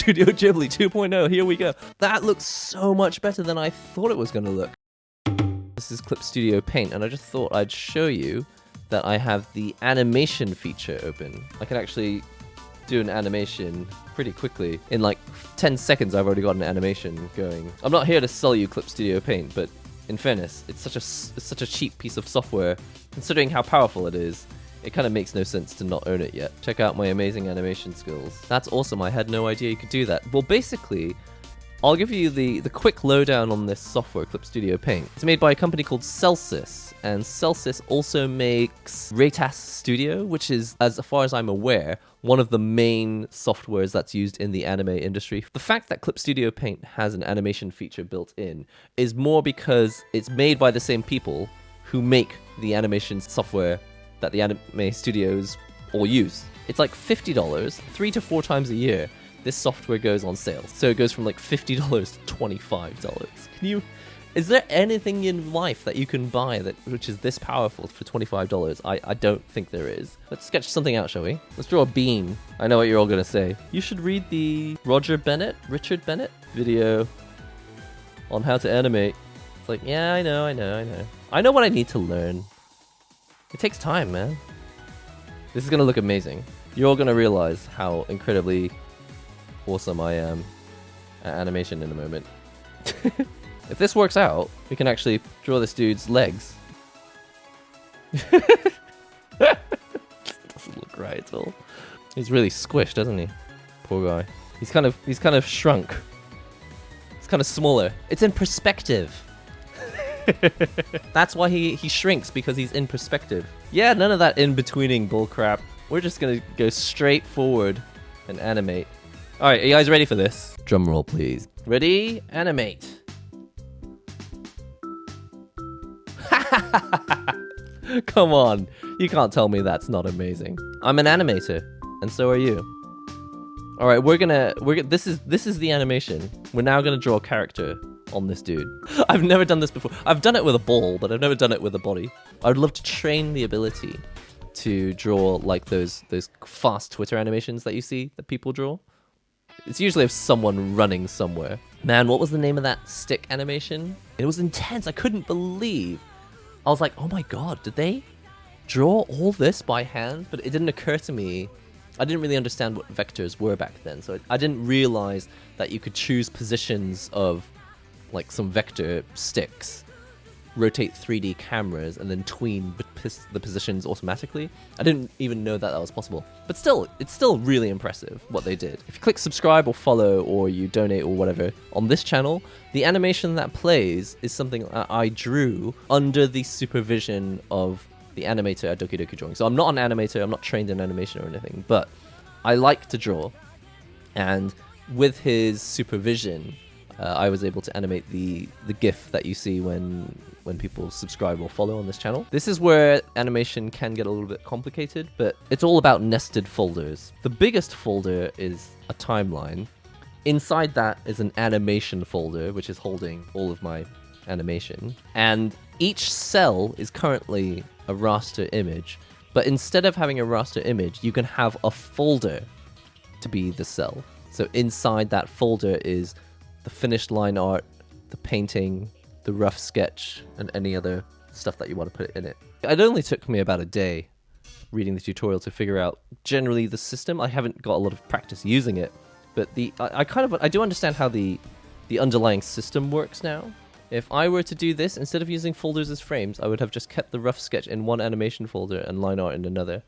Studio Ghibli 2.0, here we go. That looks so much better than I thought it was going to look. This is Clipstudio Paint, and I just thought I'd show you that I have the animation feature open. I can actually do an animation pretty quickly. In like 10 seconds, I've already got an animation going. I'm not here to sell you Clipstudio Paint, but in fairness, it's such a cheap piece of software. Considering how powerful it is, it kind of makes no sense to not own it yet. Check out my amazing animation skills. That's awesome. I had no idea you could do that. Well, basically, I'll give you the quick lowdown on this software, Clipstudio Paint. It's made by a company called Celsius, and Celsius also makes Raytas Studio, which is, as far as I'm aware, one of the main softwares that's used in the anime industry. The fact that Clipstudio Paint has an animation feature built in is more because it's made by the same people who make the animation software that the anime studios all use. It's like $50, 3 to 4 times a year. This software goes on sale. So it goes from like $50 to $25. Is there anything in life that you can buy which is this powerful for $25? I don't think there is. Let's sketch something out, shall we? Let's draw a bean. I know what you're all gonna say. You should read the Richard Bennett video on how to animate. It's like, yeah, I know. I know what I need to learn. It takes time, man. This is gonna look amazing. You're all gonna realize how incredibly awesome I am at animation in a moment. If this works out, we can actually draw this dude's legs. Doesn't look right at all. He's really squished, doesn't he? Poor guy. He's kind of shrunk. He's kind of smaller. It's in perspective. That's why he shrinks, because he's in perspective. Yeah, none of that in-betweening bullcrap. We're just gonna go straight forward and animate. Alright, are you guys ready for this? Drum roll, please. Ready? Animate. Come on. You can't tell me that's not amazing. I'm an animator, and so are you. Alright, this is the animation. We're now gonna draw a character on this dude. I've never done this before. I've done it with a ball, but I've never done it with a body. I would love to train the ability to draw like those fast Twitter animations that you see that people draw. It's usually of someone running somewhere. Man, what was the name of that stick animation? It was intense. I couldn't believe. I was like, oh my god, did they draw all this by hand? But it didn't occur to me. I didn't really understand what vectors were back then, so I didn't realize that you could choose positions of like some vector sticks, rotate 3D cameras, and then tween the positions automatically. I didn't even know that was possible. But still, it's still really impressive what they did. If you click subscribe or follow, or you donate or whatever on this channel, the animation that plays is something I drew under the supervision of the animator at Doki Doki Drawing. So I'm not an animator, I'm not trained in animation or anything, but I like to draw. And with his supervision, I was able to animate the GIF that you see when people subscribe or follow on this channel. This is where animation can get a little bit complicated, but it's all about nested folders. The biggest folder is a timeline. Inside that is an animation folder, which is holding all of my animation. And each cell is currently a raster image, but instead of having a raster image, you can have a folder to be the cell. So inside that folder is the finished line art, the painting, the rough sketch, and any other stuff that you want to put in it. It only took me about a day reading the tutorial to figure out generally the system. I haven't got a lot of practice using it, but I do understand how the underlying system works now. If I were to do this, instead of using folders as frames, I would have just kept the rough sketch in one animation folder and line art in another.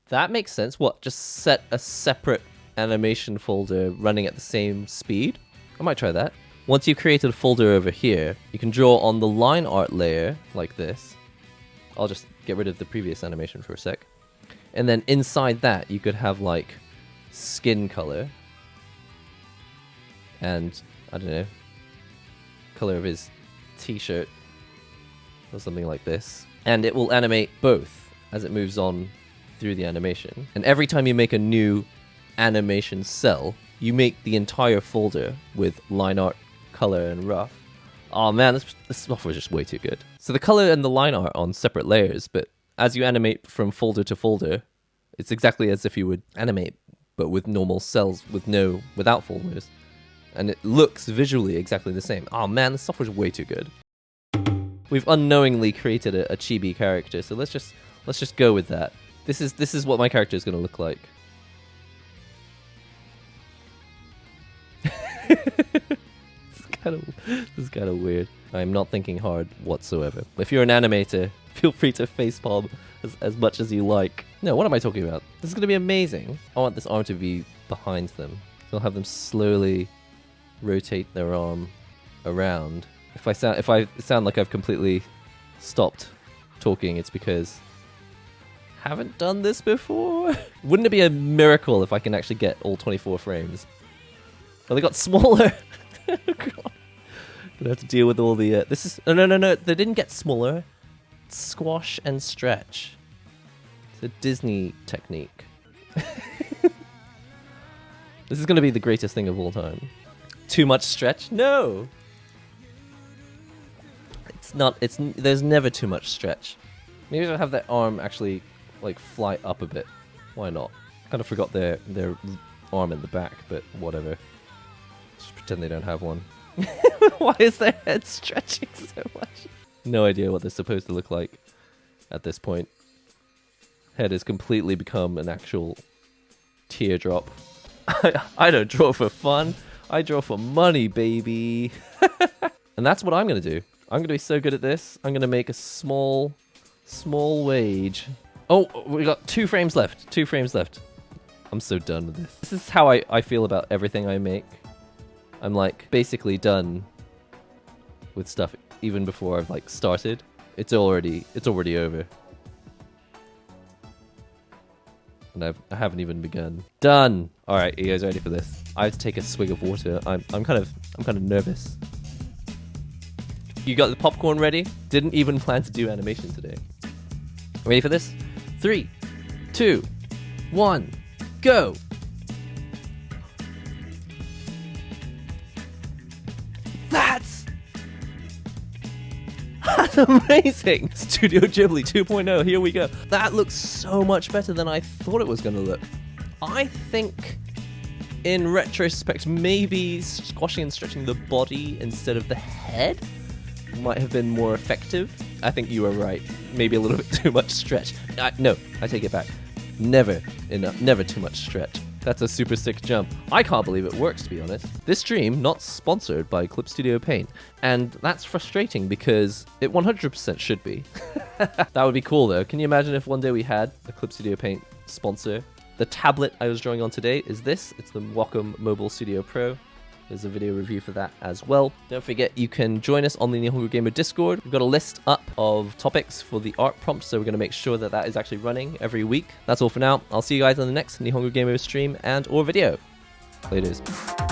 That makes sense. What, just set a separate animation folder running at the same speed? I might try that. Once you've created a folder over here, you can draw on the line art layer like this. I'll just get rid of the previous animation for a sec. And then inside that, you could have like skin color. And, I don't know, color of his t-shirt or something like this. And it will animate both as it moves on through the animation. And every time you make a new animation cell, you make the entire folder with line art, color, and rough. Oh man, this software is just way too good. So the color and the line art are on separate layers, but as you animate from folder to folder, it's exactly as if you would animate but with normal cells without full nose. And it looks visually exactly the same. Oh man, the software's way too good. We've unknowingly created a chibi character, so let's just go with that. This is what my character is going to look like. This is kind of weird. I'm not thinking hard whatsoever. If you're an animator, feel free to facepalm as much as you like. No, what am I talking about? This is going to be amazing. I want this arm to be behind them. So I'll have them slowly rotate their arm around. If I sound like I've completely stopped talking, it's because I haven't done this before. Wouldn't it be a miracle if I can actually get all 24 frames? Oh, they got smaller. Oh, God. Gonna have to deal with all the. This is no. They didn't get smaller. Squash and stretch. It's a Disney technique. This is gonna be the greatest thing of all time. Too much stretch? No. It's not. There's never too much stretch. Maybe I'll have that arm actually like fly up a bit. Why not? Kind of forgot their arm in the back, but whatever. Just pretend they don't have one. Why is their head stretching so much? No idea what they're supposed to look like at this point. Head has completely become an actual teardrop. I don't draw for fun. I draw for money, baby. And that's what I'm going to do. I'm going to be so good at this. I'm going to make a small wage. Oh, we got 2 frames left. 2 frames left. I'm so done with this. This is how I feel about everything I make. I'm like basically done with stuff even before I've like started. It's already over. And I haven't even begun. Done. All right, you guys ready for this? I have to take a swig of water. I'm kind of nervous. You got the popcorn ready? Didn't even plan to do animation today. Ready for this? 3, 2, 1, go. That's amazing! Studio Ghibli 2.0, here we go. That looks so much better than I thought it was going to look. I think, in retrospect, maybe squashing and stretching the body instead of the head might have been more effective. I think you were right. Maybe a little bit too much stretch. No, I take it back. Never enough. Never too much stretch. That's a super sick jump. I can't believe it works, to be honest. This stream, not sponsored by Clipstudio Paint. And that's frustrating because it 100% should be. That would be cool, though. Can you imagine if one day we had a Clipstudio Paint sponsor? The tablet I was drawing on today is this. It's the Wacom Mobile Studio Pro. There's a video review for that as well. Don't forget, you can join us on the NihongoGamer Discord. We've got a list up of topics for the art prompt, so we're going to make sure that that is actually running every week. That's all for now. I'll see you guys on the next NihongoGamer stream and or video. Laters.